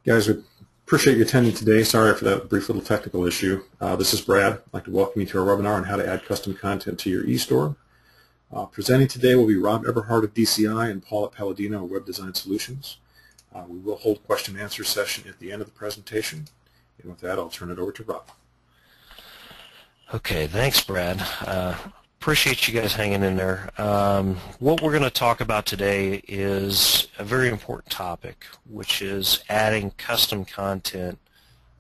Guys, we appreciate you attending today. Sorry for that brief little technical issue. This is Brad. I'd like to welcome you to our webinar on how to add custom content to your eStore. Presenting today will be Rob Eberhard of DCI and Paula Palladino of Web Design Solutions. We will hold a question and answer session at the end of the presentation. And with that, I'll turn it over to Rob. Okay, thanks, Brad. Appreciate you guys hanging in there. What we're going to talk about today is a very important topic, which is adding custom content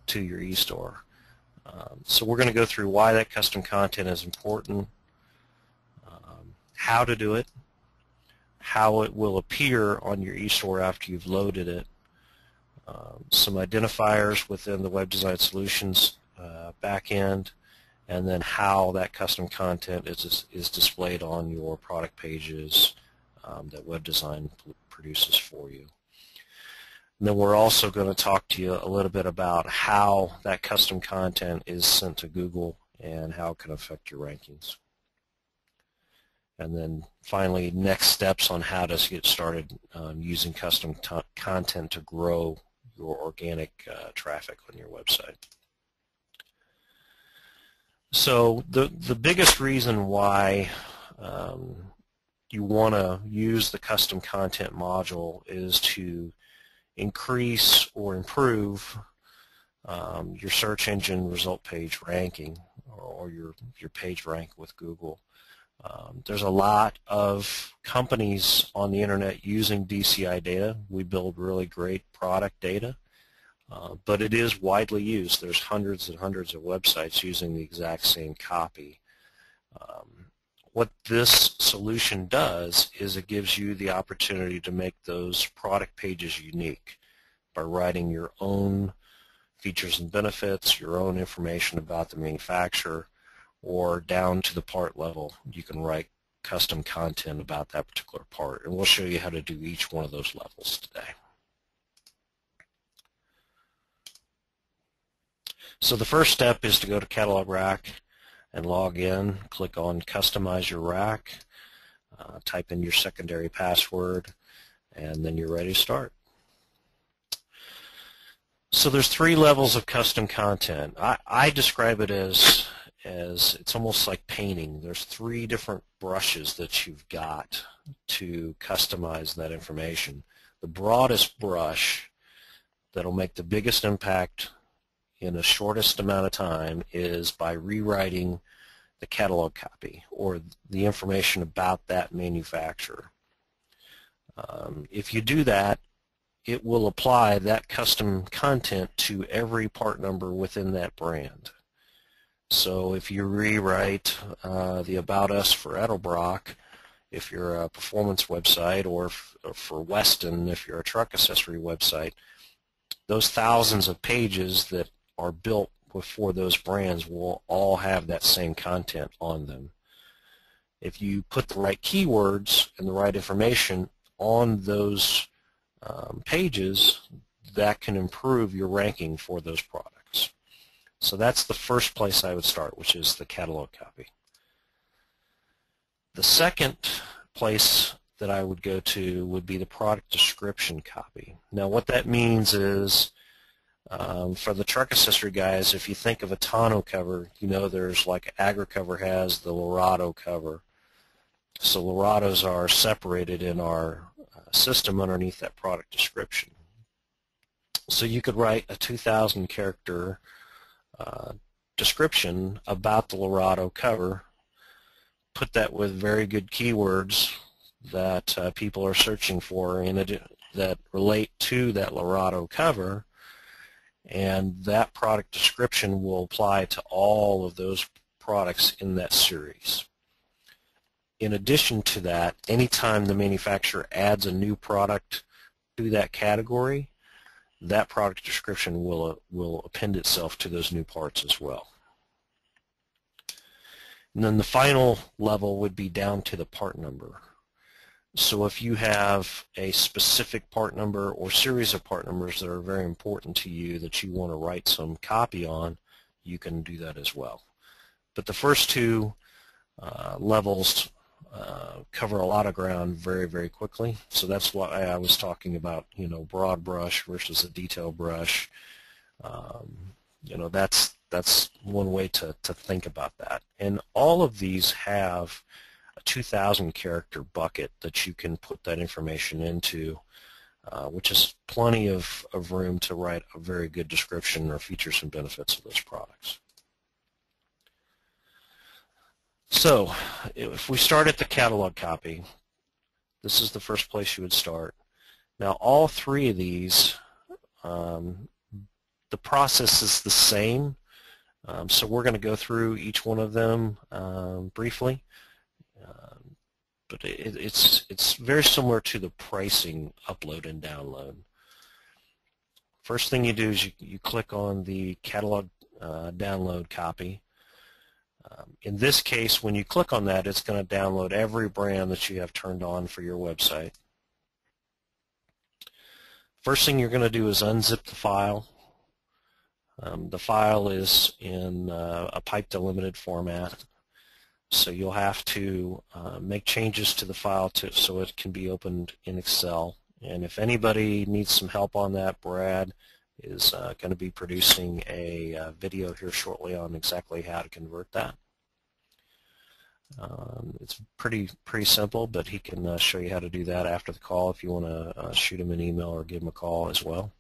to your eStore. So we're going to go through why that custom content is important, how to do it, how it will appear on your eStore after you've loaded it, some identifiers within the Web Design Solutions backend, and then how that custom content is displayed on your product pages that Web Design produces for you. And then we're also going to talk to you a little bit about how that custom content is sent to Google and how it can affect your rankings. And then finally, next steps on how to get started using custom content to grow your organic traffic on your website. So the biggest reason why you want to use the custom content module is to increase or improve your search engine result page ranking or your page rank with Google. There's a lot of companies on the internet using DCI data. We build really great product data. But it is widely used. There's hundreds and hundreds of websites using the exact same copy. What this solution does is it gives you the opportunity to make those product pages unique by writing your own features and benefits, your own information about the manufacturer, or down to the part level. You can write custom content about that particular part, and we'll show you how to do each one of those levels today. So the first step is to go to Catalog Rack and log in. Click on Customize Your Rack, type in your secondary password, and then you're ready to start. So there's three levels of custom content. I describe it as it's almost like painting. There's three different brushes that you've got to customize that information. The broadest brush that'll make the biggest impact in the shortest amount of time is by rewriting the catalog copy or the information about that manufacturer. If you do that, it will apply that custom content to every part number within that brand. So if you rewrite the About Us for Edelbrock, if you're a performance website, or for Weston, if you're a truck accessory website, those thousands of pages that are built for those brands will all have that same content on them. If you put the right keywords and the right information on those pages, that can improve your ranking for those products. So that's the first place I would start, which is the catalog copy. The second place that I would go to would be the product description copy. Now what that means is for the truck accessory guys, if you think of a tonneau cover, you know there's like AgriCover has the Lorado cover. So Lorados are separated in our system underneath that product description. So you could write a 2,000 character description about the Lorado cover, put that with very good keywords that people are searching for that relate to that Lorado cover, and that product description will apply to all of those products in that series. In addition to that, anytime the manufacturer adds a new product to that category, that product description will append itself to those new parts as well. And then the final level would be down to the part number. So if you have a specific part number or series of part numbers that are very important to you that you want to write some copy on, you can do that as well. But the first two levels cover a lot of ground very, very quickly. So that's why I was talking about, broad brush versus a detail brush. That's one way to think about that. And all of these have a 2,000 character bucket that you can put that information into, which is plenty of room to write a very good description or features and benefits of those products. So if we start at the catalog copy, this is the first place you would start. Now all three of these, the process is the same, so we're going to go through each one of them briefly, but it's very similar to the pricing upload and download. First thing you do is you click on the catalog download copy. In this case, when you click on that, it's going to download every brand that you have turned on for your website. First thing you're going to do is unzip the file. The file is in a pipe delimited format, so you'll have to make changes to the file so it can be opened in Excel. And if anybody needs some help on that, Brad is going to be producing a video here shortly on exactly how to convert that. It's pretty simple, but he can show you how to do that after the call if you want to shoot him an email or give him a call as well.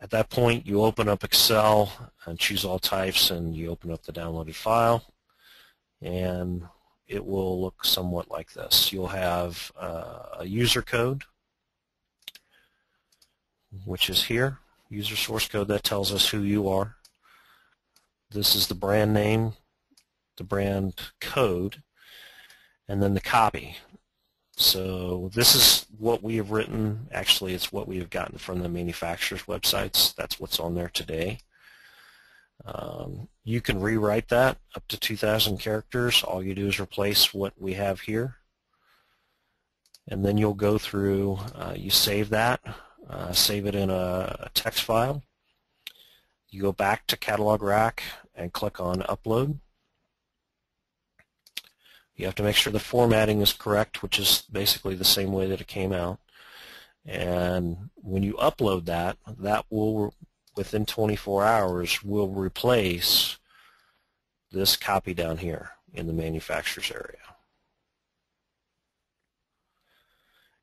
At that point, you open up Excel and choose all types, and you open up the downloaded file, and it will look somewhat like this. You'll have a user code, which is here, user source code that tells us who you are. This is the brand name, the brand code, and then the copy. So this is what we have written. Actually, it's what we have gotten from the manufacturer's websites. That's what's on there today. You can rewrite that up to 2,000 characters. All you do is replace what we have here. And then you'll go through, you save that, save it in a text file. You go back to Catalog Rack and click on Upload. You have to make sure the formatting is correct, which is basically the same way that it came out. And when you upload that, that will, within 24 hours, will replace this copy down here in the manufacturer's area.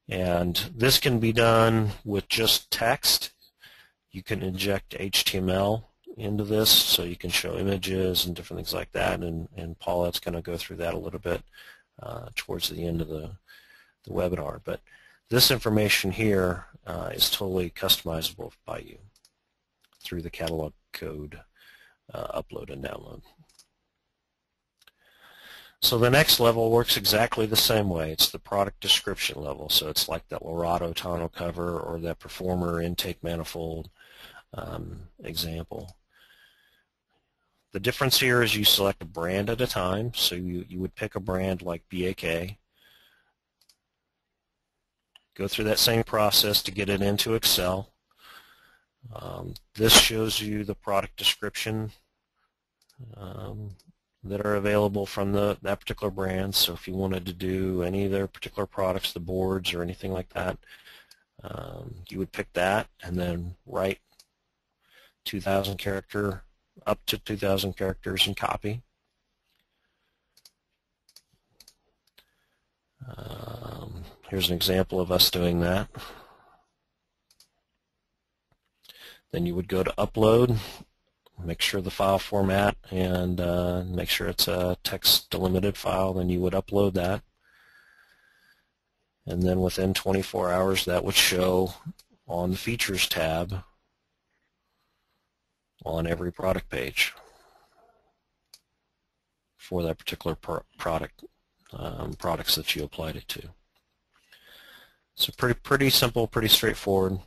And this can be done with just text. You can inject HTML into this, so you can show images and different things like that, and Paulette's going to go through that a little bit towards the end of the webinar. But this information here is totally customizable by you through the catalog code upload and download. So the next level works exactly the same way. It's the product description level, so it's like that Lorado tonneau cover or that Performer intake manifold example. The difference here is you select a brand at a time, so you would pick a brand like BAK, go through that same process to get it into Excel. This shows you the product description that are available from that particular brand, so if you wanted to do any of their particular products, the boards or anything like that, you would pick that and then write 2,000 character, up to 2,000 characters and copy. Here's an example of us doing that. Then you would go to upload, make sure the file format, and make sure it's a text delimited file. Then you would upload that, and then within 24 hours that would show on the Features tab on every product page for that particular products that you applied it to. So pretty simple, pretty straightforward.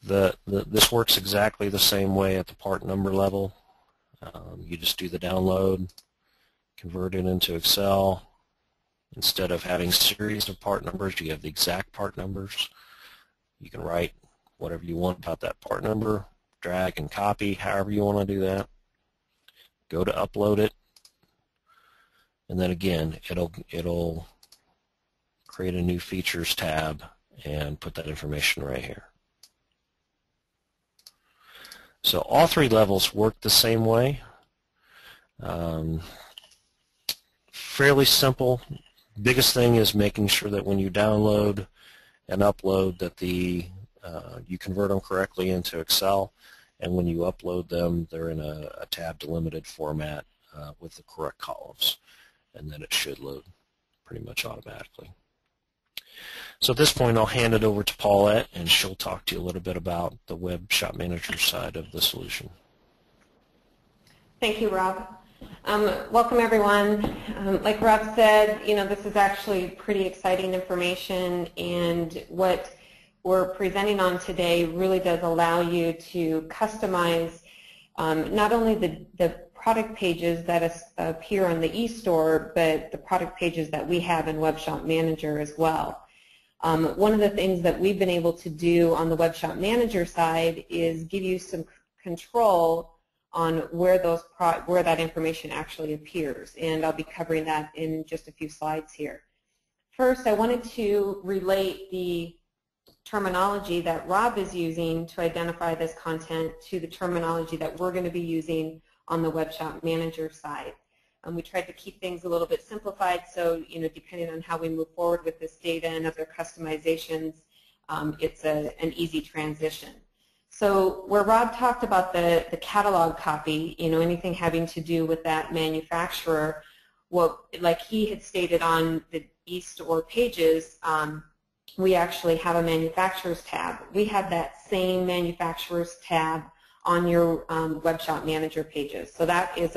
This works exactly the same way at the part number level. You just do the download, convert it into Excel. Instead of having series of part numbers, you have the exact part numbers. You can write whatever you want about that part number, drag and copy, however you want to do that. Go to upload it, and then again it'll create a new features tab and put that information right here. So all three levels work the same way. Fairly simple. Biggest thing is making sure that when you download and upload that you convert them correctly into Excel, and when you upload them they're in a tab delimited format with the correct columns, and then it should load pretty much automatically. So at this point I'll hand it over to Paulette, and she'll talk to you a little bit about the Web Shop Manager side of the solution. Thank you, Rob. Welcome, everyone. Like Rob said, this is actually pretty exciting information, and what we're presenting on today really does allow you to customize not only the product pages that appear on the eStore, but the product pages that we have in Web Shop Manager as well. One of the things that we've been able to do on the Web Shop Manager side is give you some control on where that information actually appears, and I'll be covering that in just a few slides here. First, I wanted to relate the terminology that Rob is using to identify this content to the terminology that we're going to be using on the Web Shop Manager side. We tried to keep things a little bit simplified, so depending on how we move forward with this data and other customizations, it's an easy transition. So where Rob talked about the catalog copy, anything having to do with that manufacturer, like he had stated on the eStore pages, we actually have a manufacturers tab. We have that same manufacturers tab on your Web Shop Manager pages. So that is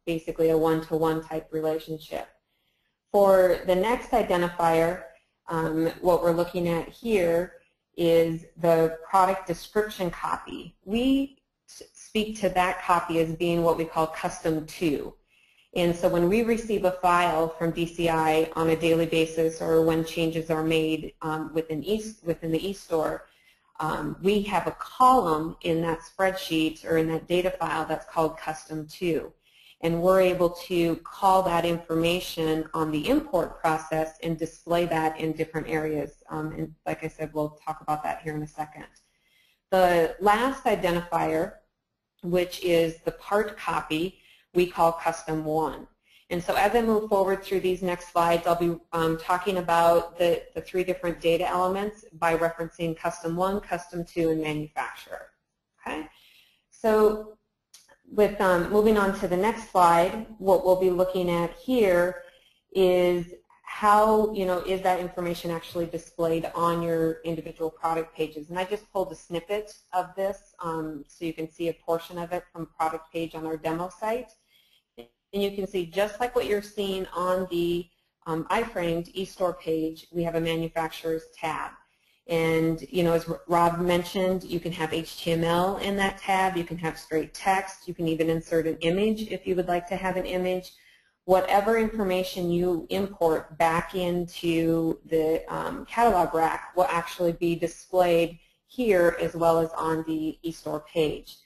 basically a one-to-one type relationship. For the next identifier, what we're looking at here is the product description copy. We speak to that copy as being what we call custom to. And so when we receive a file from DCI on a daily basis, or when changes are made within the eStore, we have a column in that spreadsheet or in that data file that's called custom to. And we're able to call that information on the import process and display that in different areas. And like I said, we'll talk about that here in a second. The last identifier, which is the part copy, we call custom one. And so as I move forward through these next slides, I'll be talking about the three different data elements by referencing custom one, custom two, and manufacturer. Okay? So with moving on to the next slide, what we'll be looking at here is how, is that information actually displayed on your individual product pages. And I just pulled a snippet of this so you can see a portion of it from a product page on our demo site. And you can see just like what you're seeing on the iframed eStore page, we have a manufacturer's tab. And as Rob mentioned, you can have HTML in that tab, you can have straight text, you can even insert an image if you would like to have an image. Whatever information you import back into the catalog rack will actually be displayed here as well as on the eStore page.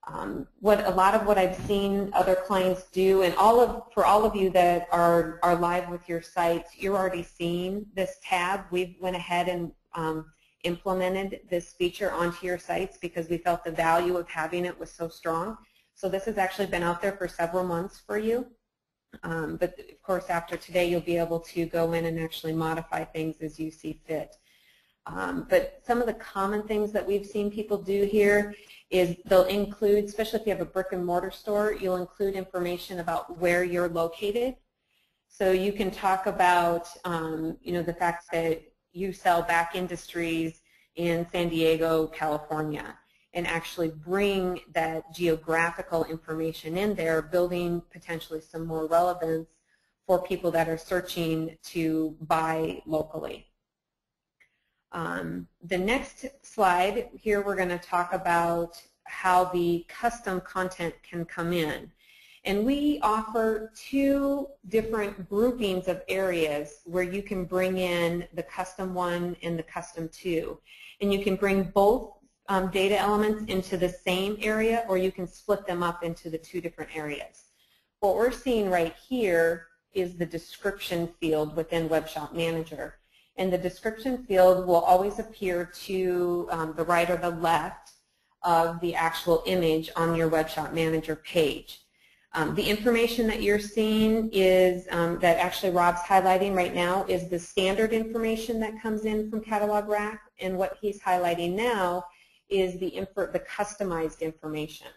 A lot of what I've seen other clients do, and for all of you that are live with your sites, you're already seeing this tab. We went ahead and implemented this feature onto your sites because we felt the value of having it was so strong. So this has actually been out there for several months for you. But of course after today you'll be able to go in and actually modify things as you see fit. But some of the common things that we've seen people do here is they'll include, especially if you have a brick and mortar store, you'll include information about where you're located. So you can talk about the fact that you sell back industries in San Diego, California, and actually bring that geographical information in there, building potentially some more relevance for people that are searching to buy locally. The next slide, here we're going to talk about how the custom content can come in. And we offer two different groupings of areas where you can bring in the custom one and the custom two. And you can bring both data elements into the same area, or you can split them up into the two different areas. What we're seeing right here is the description field within Web Shop Manager. And the description field will always appear to the right or the left of the actual image on your Web Shop Manager page. The information that you're seeing is, that actually Rob's highlighting right now, is the standard information that comes in from Catalog Rack, and what he's highlighting now is the customized information.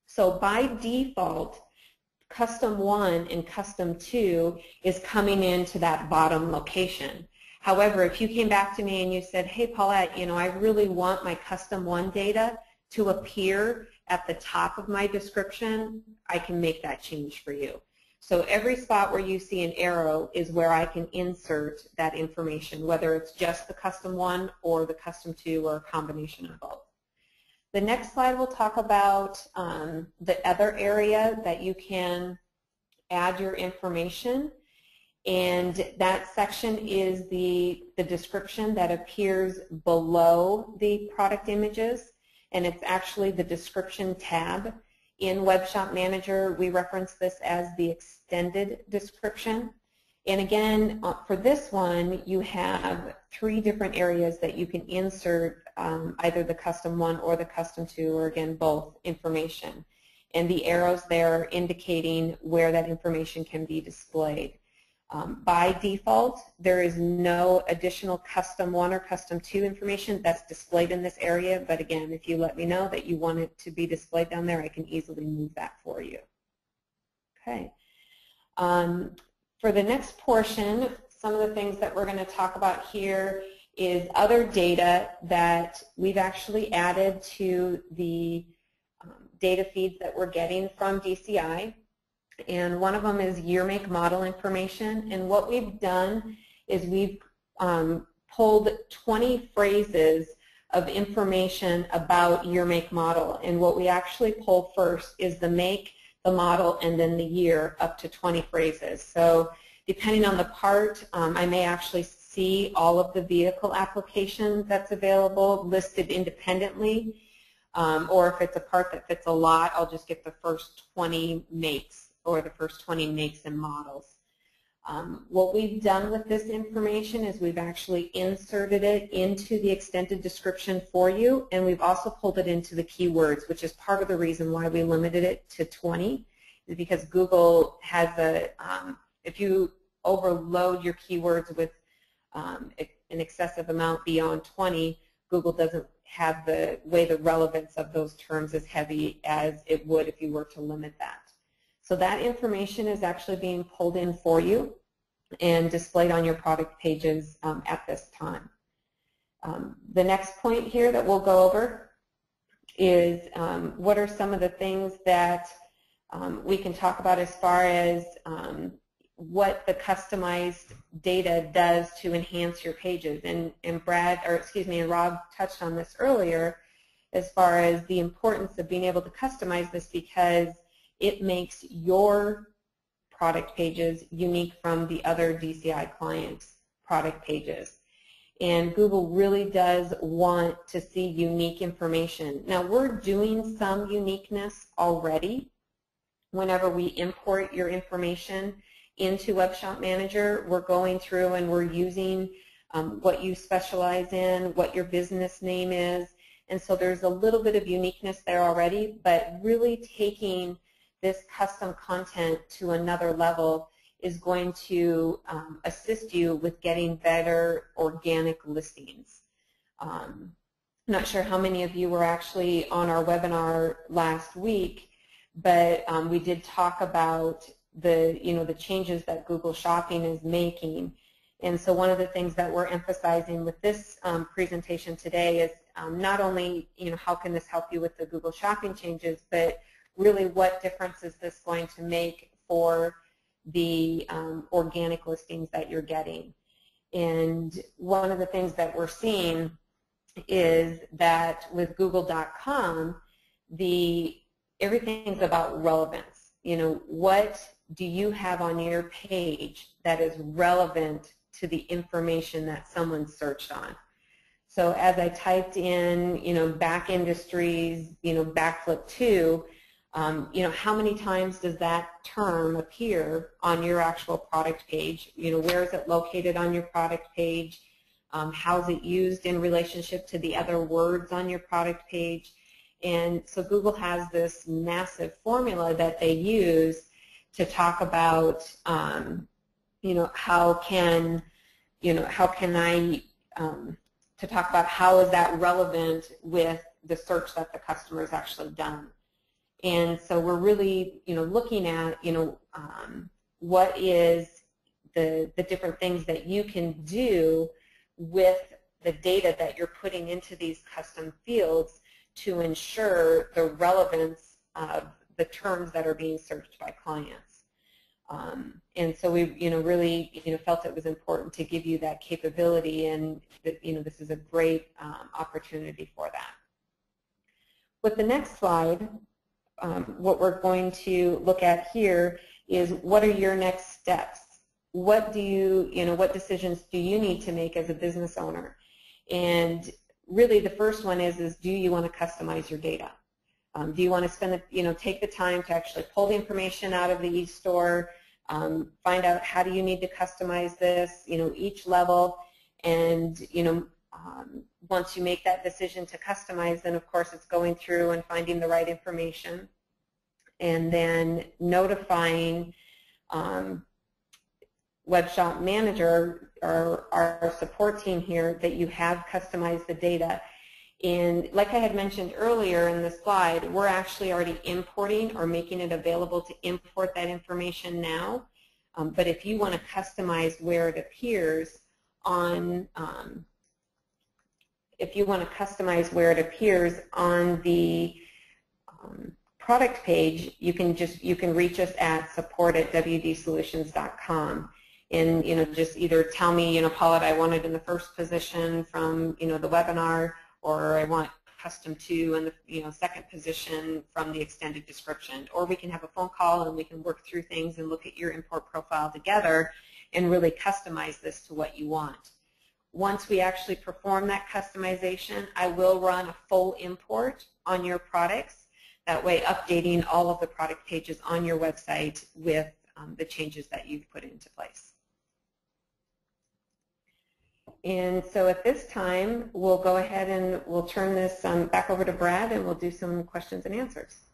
So by default, Custom 1 and Custom 2 is coming into that bottom location. However, if you came back to me and you said, hey Paulette, you know, I really want my Custom 1 data to appear at the top of my description, I can make that change for you. So every spot where you see an arrow is where I can insert that information, whether it's just the Custom 1 or the Custom 2 or a combination of both. The next slide will talk about the other area that you can add your information, and that section is the description that appears below the product images, and it's actually the description tab. In Web Shop Manager, we reference this as the extended description. And again, for this one, you have 3 different areas that you can insert either the Custom 1 or the Custom 2, or again, both information. And the arrows there indicating where that information can be displayed. By default, there is no additional Custom 1 or Custom 2 information that's displayed in this area, but again, if you let me know that you want it to be displayed down there, I can easily move that for you. Okay. For the next portion, some of the things that we're going to talk about here is other data that we've actually added to the data feeds that we're getting from DCI. And one of them is year, make, model information. And what we've done is we've pulled 20 phrases of information about year, make, model. And what we actually pull first is the make, the model, and then the year, up to 20 phrases. So depending on the part, I may actually see all of the vehicle application that's available listed independently. Or if it's a part that fits a lot, I'll just get the first 20 makes or the first 20 makes and models. What we've done with this information is we've actually inserted it into the extended description for you, and we've also pulled it into the keywords, which is part of the reason why we limited it to 20, is because Google has a, if you overload your keywords with an excessive amount beyond 20, Google doesn't have the way the relevance of those terms is heavy as it would if you were to limit that. So that information is actually being pulled in for you and displayed on your product pages at this time. The next point here that we'll go over is what are some of the things that we can talk about as far as what the customized data does to enhance your pages. And Rob touched on this earlier as far as the importance of being able to customize this, because it makes your product pages unique from the other DCI clients' product pages. And Google really does want to see unique information. Now, we're doing some uniqueness already whenever we import your information into Web Shop Manager. We're going through and we're using what you specialize in, what your business name is, and so there's a little bit of uniqueness there already, but really taking this custom content to another level is going to assist you with getting better organic listings. I'm not sure how many of you were actually on our webinar last week, but we did talk about the changes that Google Shopping is making. And so one of the things that we're emphasizing with this presentation today is not only how can this help you with the Google Shopping changes, but really what difference is this going to make for the organic listings that you're getting. And one of the things that we're seeing is that with Google.com, everything's about relevance. What do you have on your page that is relevant to the information that someone searched on? So as I typed in, back industries, backflip 2, How many times does that term appear on your actual product page? Where is it located on your product page? How is it used in relationship to the other words on your product page? And so Google has this massive formula that they use to talk about, how can I, to talk about how is that relevant with the search that the customer has actually done. And so we're really, looking at, what is the different things that you can do with the data that you're putting into these custom fields to ensure the relevance of the terms that are being searched by clients. And so we, really, felt it was important to give you that capability, and that, this is a great opportunity for that. With the next slide, what we're going to look at here is what are your next steps? What do what decisions do you need to make as a business owner? And really the first one is do you want to customize your data? Do you want to spend, take the time to actually pull the information out of the eStore, find out how do you need to customize this, each level, and, once you make that decision to customize, then of course it's going through and finding the right information, and then notifying Web Shop Manager, or our support team here, that you have customized the data. And like I had mentioned earlier in the slide, we're actually already importing or making it available to import that information now. But if you want to customize where it appears on, the product page, you can reach us at support@wdsolutions.com. And just either tell me, Paulette, I want it in the first position from the webinar, or I want custom 2 in the second position from the extended description. Or we can have a phone call and we can work through things and look at your import profile together and really customize this to what you want. Once we actually perform that customization, I will run a full import on your products, that way updating all of the product pages on your website with the changes that you've put into place. And so at this time, we'll go ahead and we'll turn this back over to Brad, and we'll do some questions and answers.